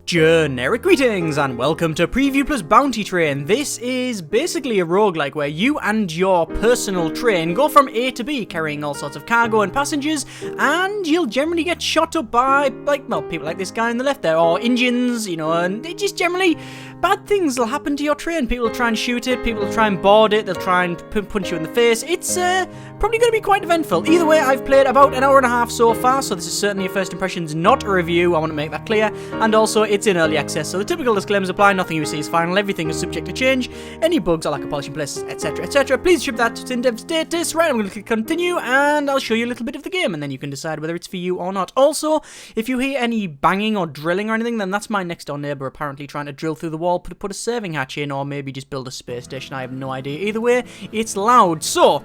Generic greetings and welcome to Preview Plus Bounty Train. This is basically a roguelike where you and your personal train go from A to B carrying all sorts of cargo and passengers, and you'll generally get shot up by, people like this guy on the left there, or engines, and they just generally, bad things will happen to your train. People will try and shoot it, people will try and board it, they'll try and punch you in the face. It's probably going to be quite eventful. Either way, I've played about an hour and a half so far, so this is certainly a first impressions, not a review. I want to make that clear, and also it's in early access, so the typical disclaimers apply. Nothing you see is final, everything is subject to change. Any bugs or lack of polishing places, etc, etc, please ship that to in-dev status. Right, I'm going to click continue and I'll show you a little bit of the game and then you can decide whether it's for you or not. Also, if you hear any banging or drilling or anything, then that's my next door neighbour apparently trying to drill through the wall, put a serving hatch in, or maybe just build a space station. I have no idea. Either way, it's loud. So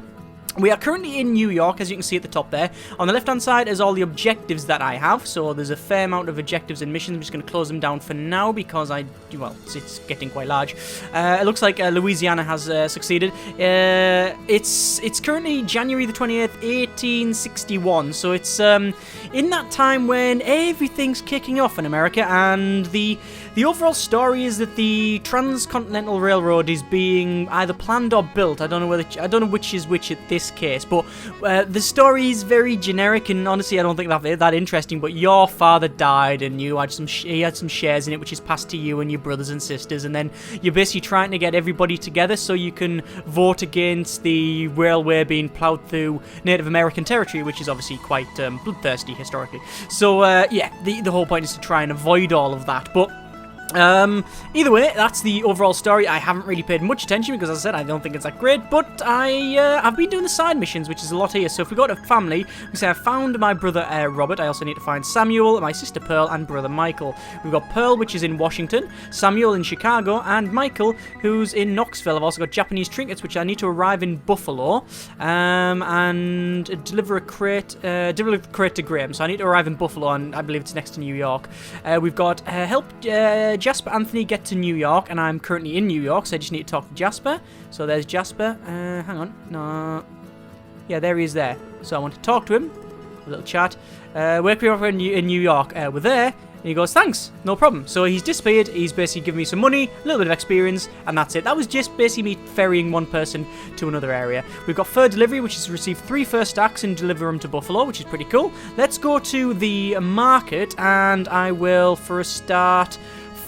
we are currently in New York, as you can see at the top there. On the left-hand side is all the objectives that I have. So there's a fair amount of objectives and missions. I'm just going to close them down for now because it's getting quite large. It looks like Louisiana has succeeded. It's currently January the 28th, 1861. So it's in that time when everything's kicking off in America, and the overall story is that the Transcontinental Railroad is being either planned or built. I don't know which is which at this case, but the story is very generic, and honestly I don't think that interesting. But your father died and he had some shares in it, which is passed to you and your brothers and sisters, and then you're basically trying to get everybody together so you can vote against the railway being plowed through Native American territory, which is obviously quite bloodthirsty historically. So yeah, the whole point is to try and avoid all of that. But either way, that's the overall story. I haven't really paid much attention because, as I said, I don't think it's that great, but I've been doing the side missions, which is a lot here. So if we go to family, we say I found my brother Robert. I also need to find Samuel, my sister Pearl, and brother Michael. We've got Pearl, which is in Washington, Samuel in Chicago, and Michael, who's in Knoxville. I've also got Japanese trinkets, which I need to arrive in Buffalo, and deliver a crate to Graham. So I need to arrive in Buffalo, and I believe it's next to New York. We've got help Jasper Anthony get to New York, and I'm currently in New York, so I just need to talk to Jasper. So there's Jasper. Hang on. No. Yeah, there he is there. So I want to talk to him. A little chat. Where can we offer in New York? We're there. And he goes, thanks, no problem. So he's disappeared. He's basically given me some money, a little bit of experience, and that's it. That was just basically me ferrying one person to another area. We've got fur delivery, which is receive 3 fur stacks and deliver them to Buffalo, which is pretty cool. Let's go to the market, and I will, for a start,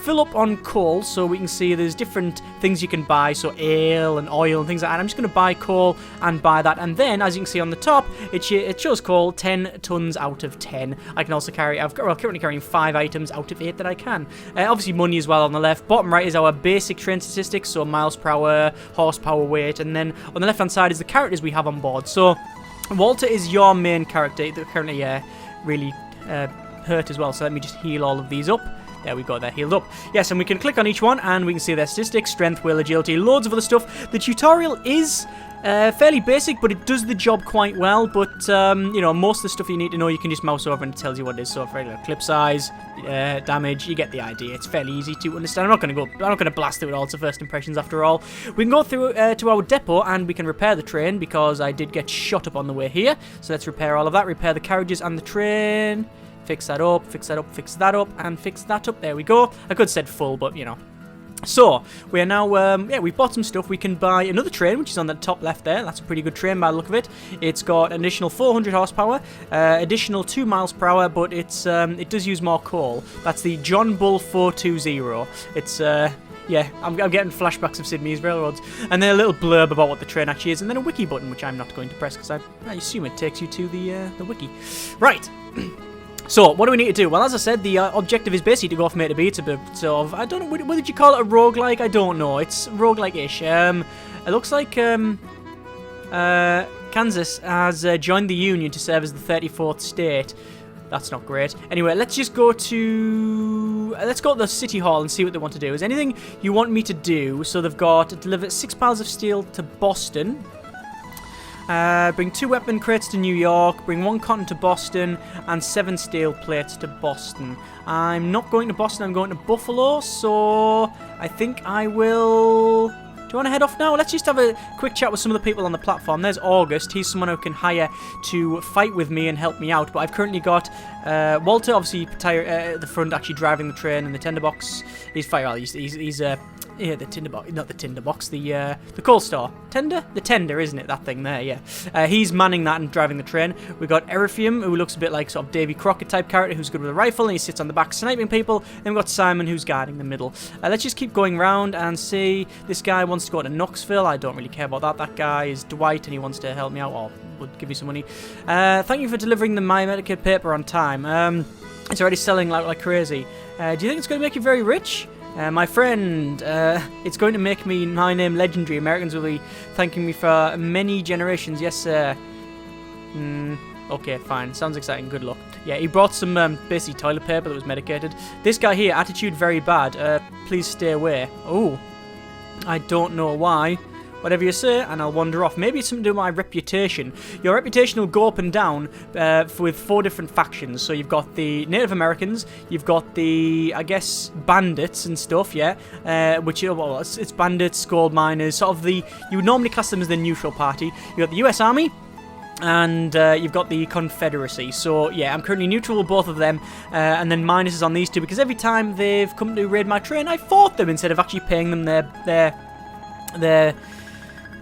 fill up on coal so we can see there's different things you can buy, so ale and oil and things like that. I'm just going to buy coal and buy that, and then as you can see on the top it shows coal 10 tons out of 10. I can also carry, currently carrying 5 items out of 8 that I can. Obviously money as well on the left. Bottom right is our basic train statistics, so miles per hour, horsepower, weight, and then on the left hand side is the characters we have on board. So Walter is your main character that currently really hurt as well, so let me just heal all of these up. There we go, they're healed up. Yes, and we can click on each one and we can see their statistics, strength, will, agility, loads of other stuff. The tutorial is fairly basic, but it does the job quite well. But, most of the stuff you need to know, you can just mouse over and it tells you what it is. So, for example, clip size, damage, you get the idea. It's fairly easy to understand. I'm not going to blast through it all. It's the first impressions after all. We can go through to our depot and we can repair the train because I did get shot up on the way here. So let's repair all of that. Repair the carriages and the train. Fix that up, fix that up, fix that up, and fix that up. There we go. I could have said full, but, So, we are now, we've bought some stuff. We can buy another train, which is on the top left there. That's a pretty good train by the look of it. It's got an additional 400 horsepower, additional 2 miles per hour, but it does use more coal. That's the John Bull 420. It's, yeah, I'm getting flashbacks of Sydney's railroads. And then a little blurb about what the train actually is, and then a wiki button, which I'm not going to press because I assume it takes you to the wiki. Right. So, what do we need to do? Well, as I said, the objective is basically to go from A to B. It's a bit sort of, I don't know, what did you call it, a roguelike? I don't know. It's roguelike-ish. It looks like Kansas has joined the Union to serve as the 34th state. That's not great. Anyway, let's just go to the City Hall and see what they want to do. Is anything you want me to do? So they've got to deliver 6 piles of steel to Boston. Bring 2 weapon crates to New York, bring 1 cotton to Boston, and 7 steel plates to Boston. I'm not going to Boston, I'm going to Buffalo, so I think I will... Do you want to head off now? Let's just have a quick chat with some of the people on the platform. There's August. He's someone who can hire to fight with me and help me out. But I've currently got Walter, obviously, the front, actually driving the train in the tinderbox. He's fire. Well, he's yeah, the tinderbox, not the tinderbox, the coal store. The tender, isn't it? That thing there, yeah. He's manning that and driving the train. We've got Erythium, who looks a bit like sort of Davy Crockett type character, who's good with a rifle, and he sits on the back sniping people. Then we've got Simon, who's guarding the middle. Let's just keep going round and see. This guy wants to go to Knoxville. I don't really care about that. That guy is Dwight, and he wants to help me out, or would give me some money. Thank you for delivering the My Medicaid paper on time. It's already selling like crazy. Do you think it's going to make you very rich? My friend, it's going to make my name legendary. Americans will be thanking me for many generations. Yes, sir. Okay, fine. Sounds exciting. Good luck. Yeah, he brought some basically toilet paper that was medicated. This guy here, attitude very bad. Please stay away. Oh, I don't know why. Whatever you say, and I'll wander off. Maybe it's something to do with my reputation. Your reputation will go up and down with 4 different factions. So you've got the Native Americans, you've got the, I guess, bandits and stuff, yeah? Which, well, it's bandits, gold miners, sort of the, you would normally class them as the neutral party. You've got the US Army, and you've got the Confederacy. So, yeah, I'm currently neutral with both of them, and then minuses on these two, because every time they've come to raid my train, I fought them instead of actually paying them their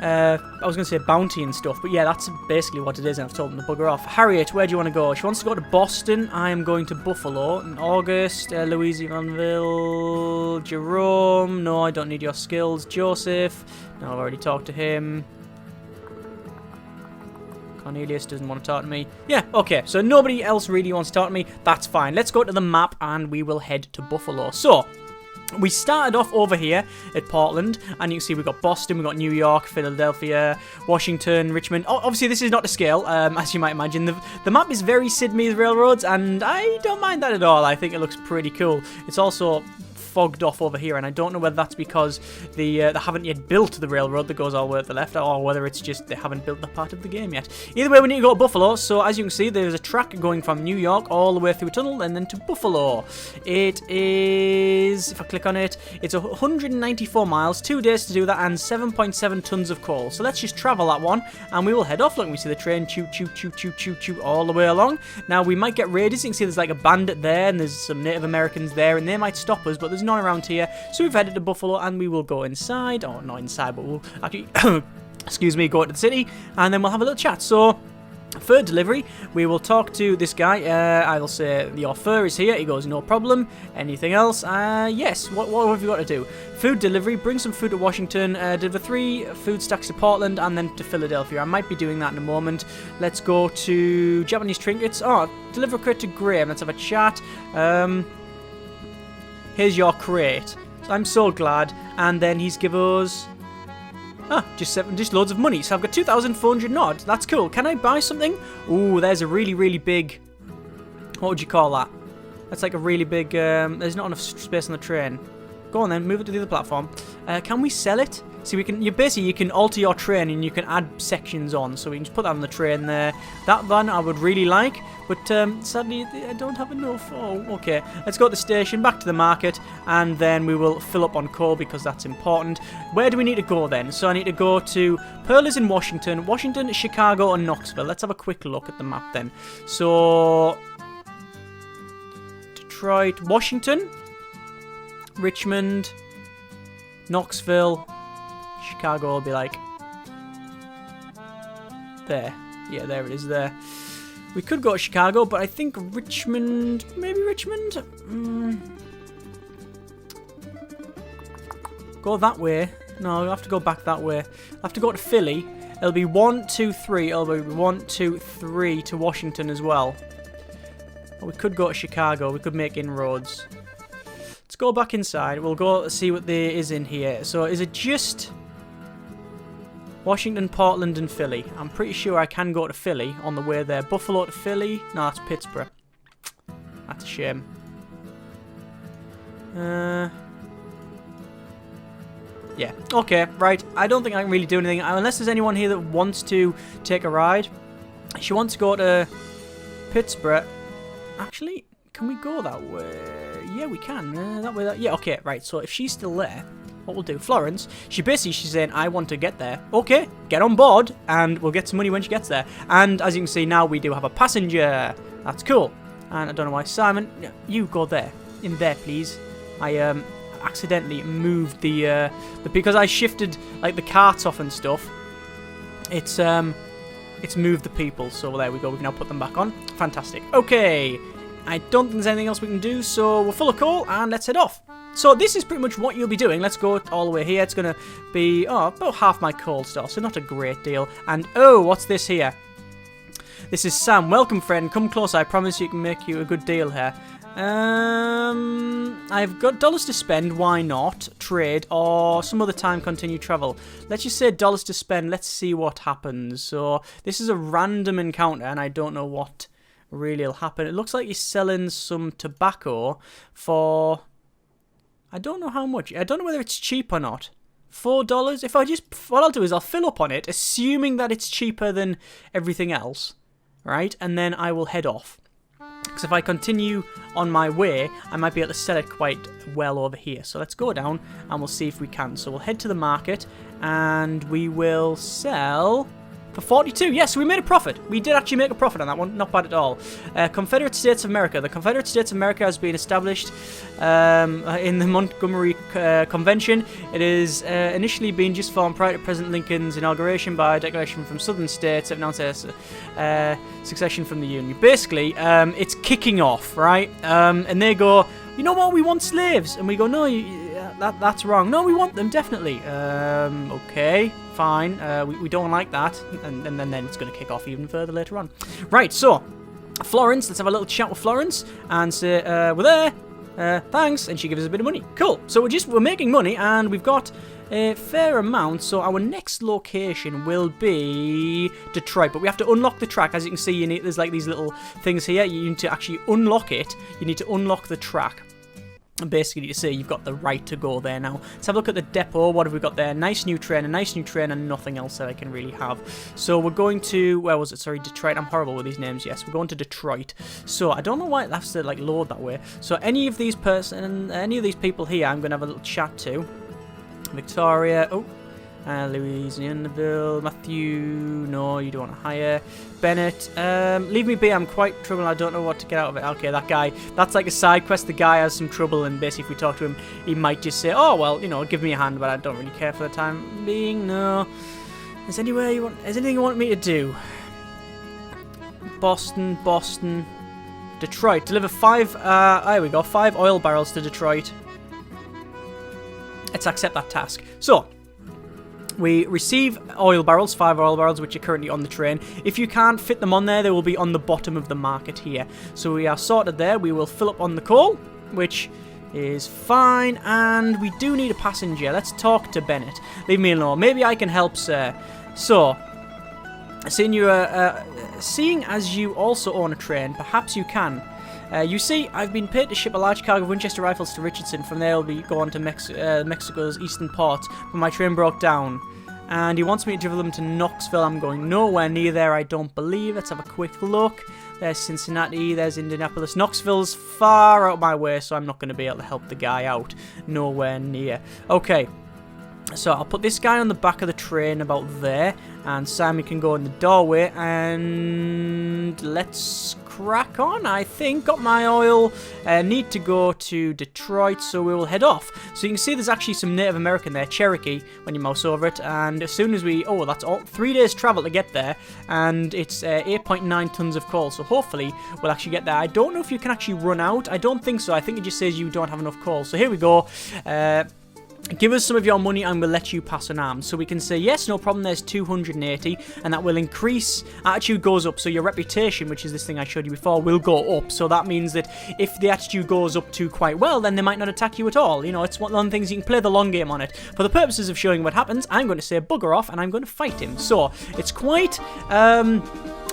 I was going to say bounty and stuff, but yeah, that's basically what it is, and I've told them to bugger off. Harriet, where do you want to go? She wants to go to Boston. I am going to Buffalo. In August, Louisville, Jerome. No, I don't need your skills. Joseph. No, I've already talked to him. Cornelius doesn't want to talk to me. Yeah, okay, so nobody else really wants to talk to me. That's fine. Let's go to the map, and we will head to Buffalo. So, we started off over here at Portland, and you can see we've got Boston, we've got New York, Philadelphia, Washington, Richmond. Oh, obviously, this is not to scale, as you might imagine. The map is very Sid Meier's Railroads, and I don't mind that at all. I think it looks pretty cool. It's also fogged off over here, and I don't know whether that's because they haven't yet built the railroad that goes all the way to the left, or whether it's just they haven't built that part of the game yet. Either way, we need to go to Buffalo. So as you can see, there's a track going from New York all the way through a tunnel and then to Buffalo. It is, if I click on it, it's 194 miles, 2 days to do that, and 7.7 tons of coal. So let's just travel that one, and we will head off. Look, we see the train choo choo choo choo choo choo all the way along. Now we might get raiders. You can see there's like a bandit there, and there's some Native Americans there, and they might stop us, but there's none around here. So we've headed to Buffalo, and we will go inside, or not inside, but we'll actually excuse me, go to the city, and then we'll have a little chat. So for delivery, we will talk to this guy. I'll say your fur is here. He goes, no problem. Anything else? Yes. What have you got to do? Food delivery. Bring some food to Washington. Deliver 3 food stacks to Portland and then to Philadelphia. I might be doing that in a moment. Let's go to Japanese trinkets. Oh, deliver a crate to Graham. Let's have a chat. Here's your crate. I'm so glad. And then he's give us just loads of money. So I've got 2,400 nod. That's cool. Can I buy something? Ooh, there's a really, really big, what would you call that? That's like a really big, there's not enough space on the train. Go on then, move it to the other platform. Can we sell it? See, you can alter your train and you can add sections on. So we can just put that on the train there. That one I would really like, but sadly I don't have enough. Oh, okay. Let's go to the station, back to the market, and then we will fill up on coal because that's important. Where do we need to go then? So I need to go to Pearl is in Washington, Chicago, and Knoxville. Let's have a quick look at the map then. So Detroit, Washington, Richmond, Knoxville, Chicago will be like there. Yeah, there it is there. We could go to Chicago, but I think Richmond, maybe Richmond? Go that way. No, we'll have to go back that way. I'll have to go to Philly. It'll be 1, 2, 3. It'll be 1, 2, 3 to Washington as well. Or we could go to Chicago. We could make inroads. Let's go back inside. We'll go see what there is in here. So is it just Washington, Portland, and Philly? I'm pretty sure I can go to Philly on the way there. Buffalo to Philly? No, that's Pittsburgh. That's a shame. Yeah. Okay, right. I don't think I can really do anything. Unless there's anyone here that wants to take a ride. She wants to go to Pittsburgh. Actually, can we go that way? Yeah, we can. That way. Yeah, okay, right. So if she's still there, what we'll do, Florence, she's saying, I want to get there. Okay, get on board, and we'll get some money when she gets there. And as you can see now, we do have a passenger. That's cool. And I don't know why, Simon, you go there. In there, please. I accidentally moved the because I shifted like the carts off and stuff. It's moved the people, so there we go. We can now put them back on. Fantastic. Okay, I don't think there's anything else we can do, so we're full of coal and let's head off. So this is pretty much what you'll be doing. Let's go all the way here. It's gonna be about half my coal stuff, so not a great deal. And oh, what's this here? This is Sam. Welcome, friend. Come closer. I promise you can make you a good deal here. I've got dollars to spend. Why not? Trade or some other time continue travel. Let's just say dollars to spend. Let's see what happens. So this is a random encounter and I don't know what really will happen. It looks like he's selling some tobacco for, I don't know how much. I don't know whether it's cheap or not. $4. If I just, what I'll do is I'll fill up on it, assuming that it's cheaper than everything else, right? And then I will head off. Because if I continue on my way, I might be able to sell it quite well over here. So let's go down and we'll see if we can. So we'll head to the market and we will sell for 42. Yes, we made a profit. We did actually make a profit on that one. Not bad at all. Confederate States of America. The Confederate States of America has been established in the Montgomery Convention. It is initially been just formed prior to President Lincoln's inauguration by a declaration from southern states that announced a succession from the Union. Basically, it's kicking off, right? And they go, you know what, we want slaves. And we go, no, that's wrong. No, we want them, definitely. Okay, fine. We don't like that. And then it's going to kick off even further later on. Right, so, Florence, let's have a little chat with Florence and say, we're there. Thanks. And she gives us a bit of money. Cool. So we're making money and we've got a fair amount. So our next location will be Detroit. But we have to unlock the track. As you can see, there's like these little things here. You need to actually unlock it. You need to unlock the track. And basically to say you've got the right to go there now. Let's have a look at the depot. What have we got there? Nice new train, and nothing else that I can really have. So we're going to, where was it? Sorry, Detroit. I'm horrible with these names. Yes, we're going to Detroit. So I don't know why it has to like load that way. So any of these people here, I'm going to have a little chat to. Victoria. Oh. Louisianaville, Matthew, no, you don't want to hire. Bennett, leave me be, I'm quite troubled, I don't know what to get out of it. Okay, that guy, that's like a side quest, the guy has some trouble, and basically if we talk to him, he might just say, oh, well, you know, give me a hand, but I don't really care for the time being, no. Is anything you want me to do? Boston, Detroit, deliver 5, there we go, 5 oil barrels to Detroit. Let's accept that task. So, we receive 5 oil barrels, which are currently on the train. If you can't fit them on there, they will be on the bottom of the market here. So we are sorted there. We will fill up on the coal, which is fine. And we do need a passenger. Let's talk to Bennett. Leave me alone. Maybe I can help, sir. So, seeing as you also own a train, perhaps you can. You see, I've been paid to ship a large cargo of Winchester rifles to Richardson. From there, I'll be going to Mexico's eastern ports. But my train broke down, and he wants me to deliver them to Knoxville. I'm going nowhere near there, I don't believe. Let's have a quick look. There's Cincinnati, there's Indianapolis. Knoxville's far out of my way, so I'm not going to be able to help the guy out. Nowhere near. Okay. So I'll put this guy on the back of the train about there, and Simon can go in the doorway, and let's crack on. I think got my oil. Need to go to Detroit, so we will head off. So you can see there's actually some Native American there, Cherokee, when you mouse over it, and as soon as we, that's all 3 days travel to get there, and it's 8.9 tons of coal, so hopefully we'll actually get there. I don't know if you can actually run out. I don't think so. I think it just says you don't have enough coal. So here we go. Give us some of your money and we'll let you pass unarmed. So we can say, yes, no problem, there's 280, and that will increase. Attitude goes up, so your reputation, which is this thing I showed you before, will go up. So that means that if the attitude goes up to quite well, then they might not attack you at all. You know, it's one of the things you can play the long game on it. For the purposes of showing what happens, I'm going to say bugger off and I'm going to fight him. So it's quite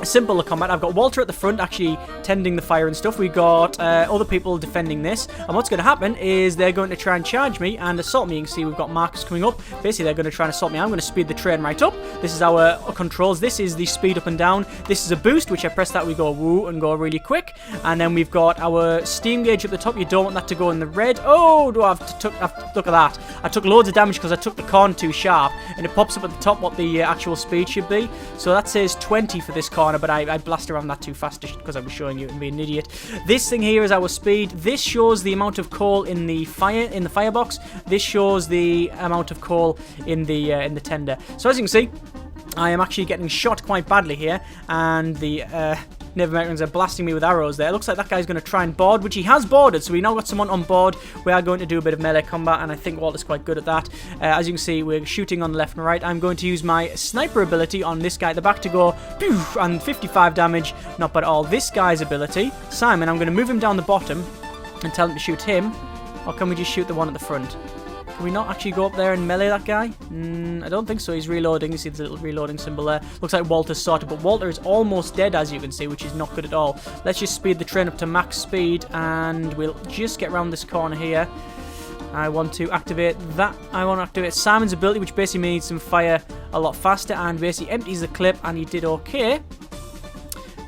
a simpler combat. I've got Walter at the front actually tending the fire and stuff. We got other people defending this, and what's going to happen is they're going to try and charge me and assault me. You can see we've got Marcus coming up. Basically they're going to try and assault me. I'm going to speed the train right up. This is our controls. This is the speed up and down. This is a boost, which I press that we go woo and go really quick. And then we've got our steam gauge at the top. You don't want that to go in the red. Oh, look at that. I took loads of damage because I took the corn too sharp, and it pops up at the top what the actual speed should be. So that says 20 for this corner, but I blasted around that too fast because I was showing you and being an idiot. This thing here is our speed. This shows the amount of coal in the firebox. This shows the amount of coal in the tender. So as you can see, I am actually getting shot quite badly here, and the Native Americans are blasting me with arrows there. It looks like that guy's going to try and board, which he has boarded, so we now got someone on board. We are going to do a bit of melee combat, and I think Walter's quite good at that. As you can see, we're shooting on the left and right. I'm going to use my sniper ability on this guy at the back to go, poof, and 55 damage. Not bad at all. This guy's ability, Simon, I'm going to move him down the bottom and tell him to shoot him, or can we just shoot the one at the front? Can we not actually go up there and melee that guy? I don't think so. He's reloading. You see the little reloading symbol there. Looks like Walter's sorted, but Walter is almost dead, as you can see, which is not good at all. Let's just speed the train up to max speed, and we'll just get around this corner here. I want to activate that. I want to activate Simon's ability, which basically means him fire a lot faster, and basically empties the clip, and he did okay.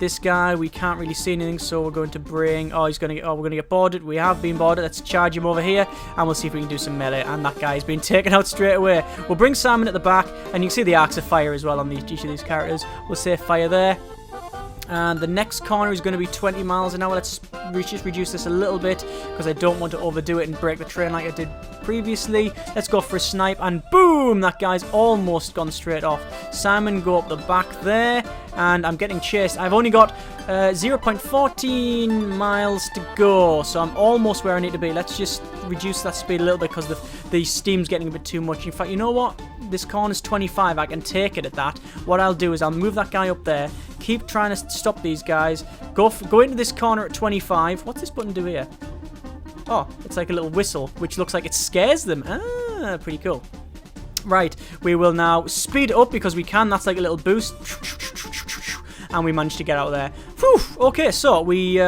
This guy, we can't really see anything, so we're going to bring... Oh, we're going to get boarded. We have been boarded. Let's charge him over here, and we'll see if we can do some melee. And that guy's been taken out straight away. We'll bring Simon at the back, and you can see the arcs of fire as well on each of these characters. We'll say fire there. And the next corner is going to be 20 miles an hour. Let's just reduce this a little bit because I don't want to overdo it and break the train like I did previously. Let's go for a snipe, and boom! That guy's almost gone straight off. Simon, go up the back there, and I'm getting chased. I've only got 0.14 miles to go, so I'm almost where I need to be. Let's just reduce that speed a little bit because the steam's getting a bit too much. In fact, you know what? This corner's 25. I can take it at that. What I'll do is I'll move that guy up there, keep trying to stop these guys, go into this corner at 25. What's this button do here? Oh, it's like a little whistle, which looks like it scares them. Ah, pretty cool. Right, we will now speed it up because we can. That's like a little boost. And we managed to get out there. Whew, okay, so we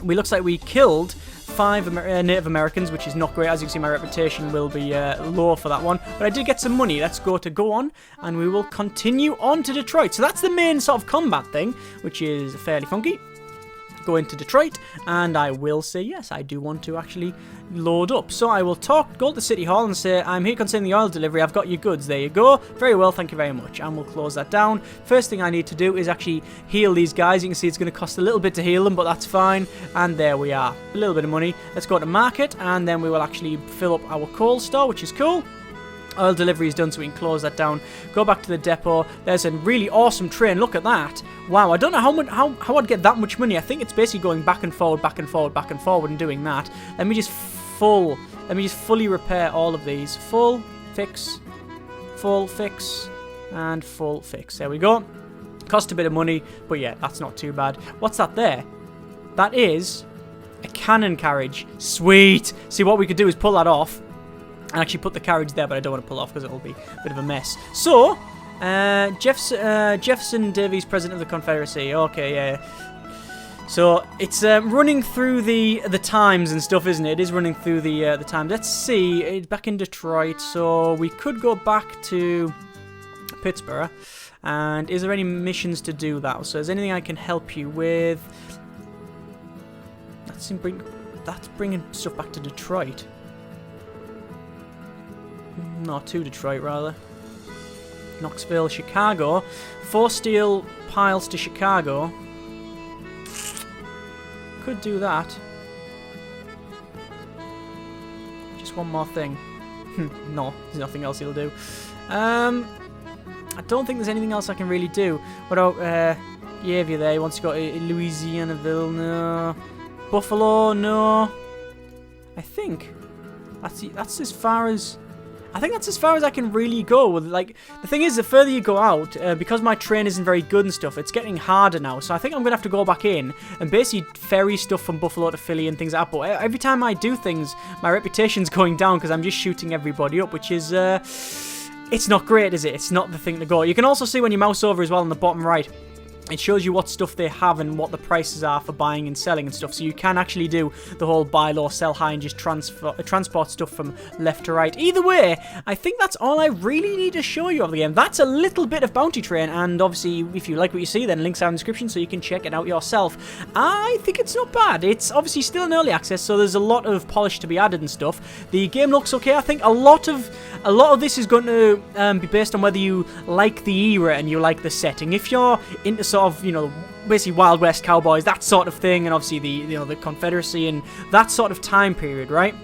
looks like we killed 5 Native Americans, which is not great. As you can see, my reputation will be low for that one. But I did get some money. Let's go on, and we will continue on to Detroit. So that's the main sort of combat thing, which is fairly funky. Go into Detroit, and I will say, yes, I do want to actually load up. So I will go to City Hall and say, I'm here concerning the oil delivery. I've got your goods. There you go. Very well, thank you very much. And we'll close that down. First thing I need to do is actually heal these guys. You can see it's going to cost a little bit to heal them, but that's fine. And there we are. A little bit of money. Let's go to market, and then we will actually fill up our coal store, which is cool. Oil delivery is done, so we can close that down. Go back to the depot. There's a really awesome train. Look at that. Wow, I don't know how I'd get that much money. I think it's basically going back and forward, back and forward, back and forward and doing that. Let me just fully repair all of these. Full, fix, and full fix. There we go. Cost a bit of money, but yeah, that's not too bad. What's that there? That is a cannon carriage. Sweet. See, what we could do is pull that off and actually put the carriage there, but I don't want to pull it off because it'll be a bit of a mess. So, Jefferson Davis, President of the Confederacy. Okay, yeah. So it's running through the times and stuff, isn't it? It is running through the times. Let's see. It's back in Detroit, so we could go back to Pittsburgh. And is there any missions to do that? So is there anything I can help you with? That's bringing stuff back to Detroit. No, to Detroit, rather. Knoxville, Chicago. 4 steel piles to Chicago. Could do that. Just one more thing. No, there's nothing else he'll do. I don't think there's anything else I can really do. What about Yavia there? He wants to go to Louisianaville. No. Buffalo, no. I think that's as far as... I think that's as far as I can really go. Like, the thing is, the further you go out, because my train isn't very good and stuff, it's getting harder now. So I think I'm going to have to go back in and basically ferry stuff from Buffalo to Philly and things like that. But every time I do things, my reputation's going down because I'm just shooting everybody up, which is... it's not great, is it? It's not the thing to go. You can also see when you mouse over as well on the bottom right. it shows you what stuff they have and what the prices are for buying and selling and stuff. So you can actually do the whole buy low, sell high, and just transport stuff from left to right. Either way, I think that's all I really need to show you of the game. That's a little bit of Bounty Train, and obviously, if you like what you see, then links are in the description so you can check it out yourself. I think it's not bad. It's obviously still in early access, so there's a lot of polish to be added and stuff. The game looks okay. I think a lot of this is going to be based on whether you like the era and you like the setting. If you're into sort of, you know, basically Wild West cowboys, that sort of thing, and obviously the Confederacy and that sort of time period, right?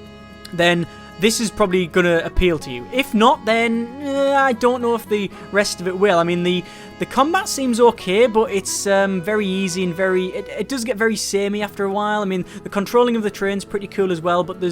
Then this is probably going to appeal to you. If not, then I don't know if the rest of it will. I mean, the combat seems okay, but it's very easy and it does get very samey after a while. I mean, the controlling of the train's pretty cool as well, but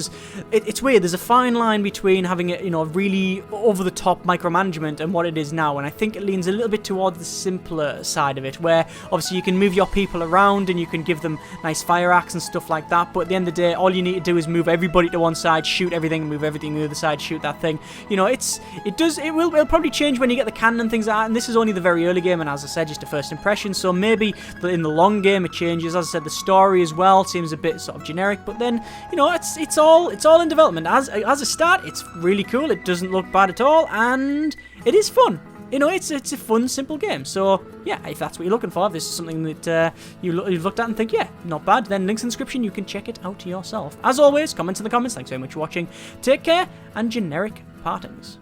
it's weird. There's a fine line between having it, you know, really over-the-top micromanagement and what it is now, and I think it leans a little bit towards the simpler side of it, where obviously you can move your people around and you can give them nice fire arcs and stuff like that, but at the end of the day, all you need to do is move everybody to one side, shoot everything, move everything to the other side, shoot that thing. You know, it will probably change when you get the cannon and things like that, and this is only the very early game, and as I said, just a first impression, so maybe in the long game it changes. As I said, the story as well seems a bit sort of generic, but then, you know, it's all in development. As a start, it's really cool, it doesn't look bad at all, and it is fun. You know, it's a fun, simple game. So, yeah, if that's what you're looking for, if this is something that you've looked at and think, yeah, not bad, then links in the description, you can check it out yourself. As always, comments in the comments. Thanks very much for watching. Take care, and generic partings.